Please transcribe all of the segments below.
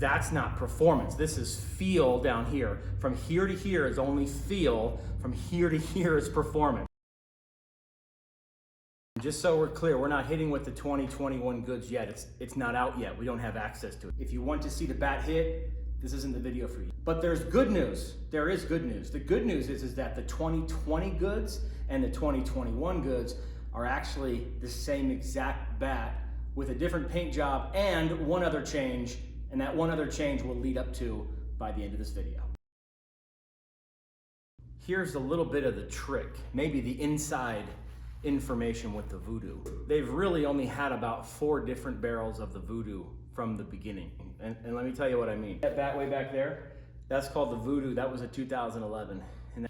That's not performance. This is feel down here. From here to here is only feel. From here to here is performance. Just so we're clear, we're not hitting with the 2021 goods yet. It's not out yet. We don't have access to it. If you want to see the bat hit, this isn't the video for you. But there's good news. There is good news. The good news is that the 2020 goods and the 2021 goods are actually the same exact bat with a different paint job and one other change, and that one other change will lead up to by the end of this video. Here's a little bit of the trick, maybe the inside information with the Voodoo. They've really only had about 4 different barrels of the Voodoo from the beginning. And let me tell you what I mean. That bat way back there, that's called the Voodoo. That was a 2011. And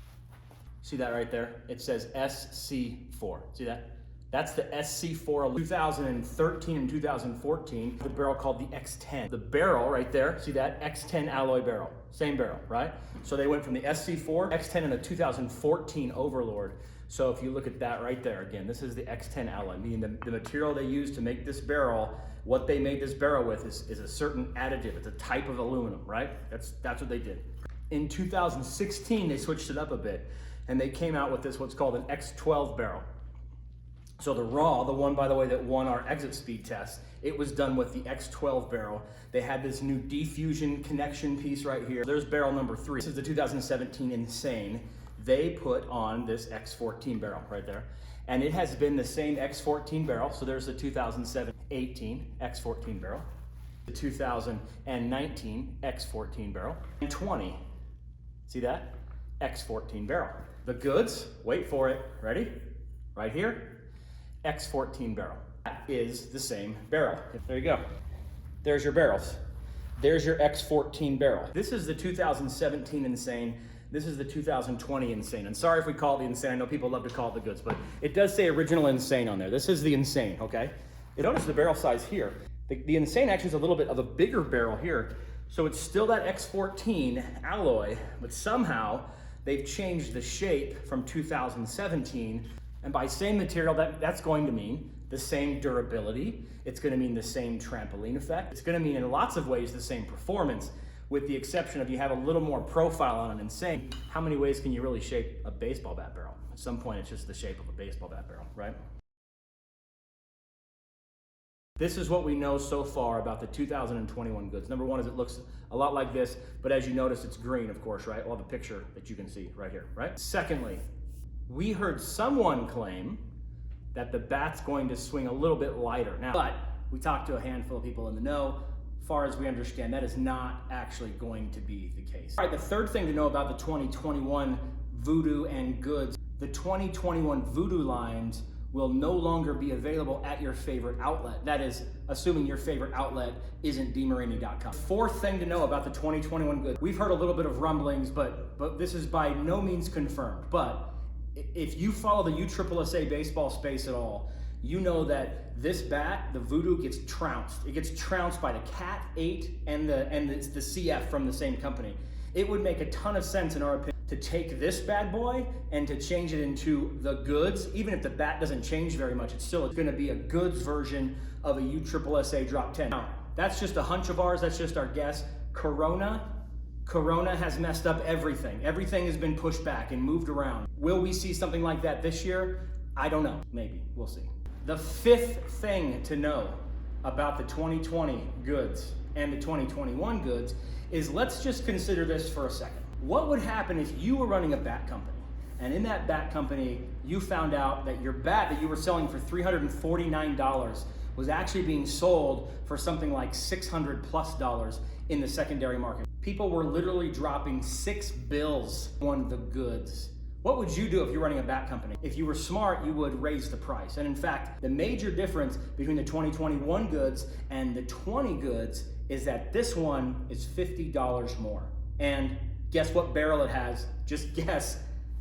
see that right there? It says SC4. See that? That's the SC4 2013 and 2014, the barrel called the X10. The barrel right there, see that? X10 alloy barrel, same barrel, right? So they went from the SC4, X10 and a 2014 Overlord. So if you look at that right there, again, this is the X10 alloy, meaning the material they used to make this barrel, what they made this barrel with is a certain additive. It's a type of aluminum, right? That's what they did. In 2016, they switched it up a bit, and they came out with this, what's called an X12 barrel. So the raw, the one, by the way, that won our exit speed test, it was done with the X12 barrel. They had this new diffusion connection piece right here. There's barrel number 3. This is the 2017 Insane. They put on this X14 barrel right there. And it has been the same X14 barrel. So there's the 2018 X14 barrel, the 2019 X14 barrel, and 20, see that? X14 barrel. The goods, wait for it, ready? Right here. X14 barrel. That is the same barrel. There you go. There's your barrels. There's your X14 barrel. This is the 2017 Insane. This is the 2020 Insane. And sorry if we call it the Insane. I know people love to call it the goods, but it does say original Insane on there. This is the Insane, okay? Notice the barrel size here. The Insane actually is a little bit of a bigger barrel here. So it's still that X14 alloy, but somehow they've changed the shape from 2017. And by same material, that's going to mean the same durability. It's going to mean the same trampoline effect. It's going to mean in lots of ways the same performance, with the exception of you have a little more profile on an Insane. How many ways can you really shape a baseball bat barrel? At some point, it's just the shape of a baseball bat barrel, right? This is what we know so far about the 2021 goods. Number one is it looks a lot like this, but as you notice, it's green, of course, right? Well, the picture that you can see right here, right? Secondly, we heard someone claim that the bat's going to swing a little bit lighter. Now, but we talked to a handful of people in the know. As far as we understand, that is not actually going to be the case. All right, the third thing to know about the 2021 Voodoo and goods, the 2021 Voodoo lines will no longer be available at your favorite outlet. That is, assuming your favorite outlet isn't DeMarini.com. Fourth thing to know about the 2021 goods, we've heard a little bit of rumblings, but this is by no means confirmed. But if you follow the USSSA baseball space at all, you know that this bat, the Voodoo, gets trounced. It gets trounced by the Cat 8 and the CF from the same company. It would make a ton of sense, in our opinion, to take this bad boy and to change it into the goods. Even if the bat doesn't change very much, it's still going to be a goods version of a USSSA Drop 10. Now, that's just a hunch of ours. That's just our guess. Corona has messed up everything. Everything has been pushed back and moved around. Will we see something like that this year? I don't know. Maybe. We'll see. The fifth thing to know about the 2020 goods and the 2021 goods is, let's just consider this for a second. What would happen if you were running a bat company, and in that bat company, you found out that your bat that you were selling for $349 was actually being sold for something like $600+ in the secondary market? People were literally dropping 6 bills on the goods. What would you do if you're running a bat company? If you were smart, you would raise the price. And in fact, the major difference between the 2021 goods and the 20 goods is that this one is $50 more. And guess what barrel it has? Just guess.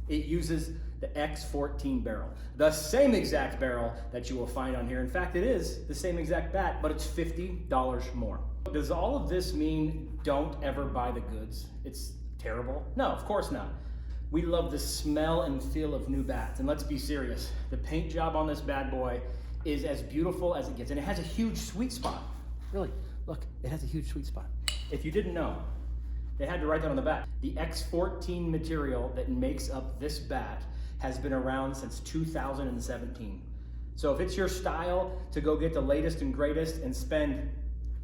It uses the X14 barrel. The same exact barrel that you will find on here. In fact, it is the same exact bat, but it's $50 more. Does all of this mean don't ever buy the goods? It's terrible? No, of course not. We love the smell and feel of new bats. And let's be serious. The paint job on this bad boy is as beautiful as it gets. And it has a huge sweet spot. Really, look, it has a huge sweet spot. If you didn't know, they had to write that on the back. The X14 material that makes up this bat has been around since 2017. So if it's your style to go get the latest and greatest and spend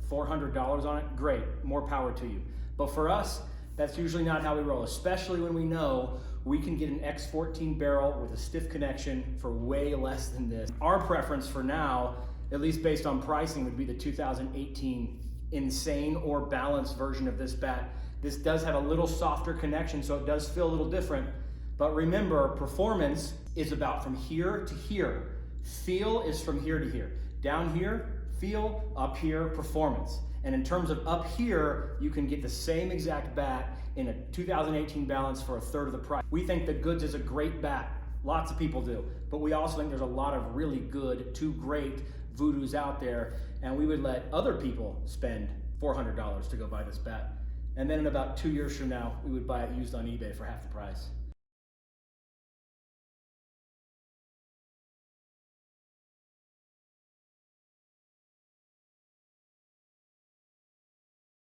$400 on it, great, more power to you. But for us, that's usually not how we roll, especially when we know we can get an X14 barrel with a stiff connection for way less than this. Our preference for now, at least based on pricing, would be the 2018 Insane or balanced version of this bat. This does have a little softer connection, so it does feel a little different. But remember, performance is about from here to here. Feel is from here to here. Down here, feel, up here, performance. And in terms of up here, you can get the same exact bat in a 2018 balance for a third of the price. We think the Goods is a great bat. Lots of people do. But we also think there's a lot of really good to great Voodoos out there, and we would let other people spend $400 to go buy this bat. And then in about 2 years from now, we would buy it used on eBay for half the price.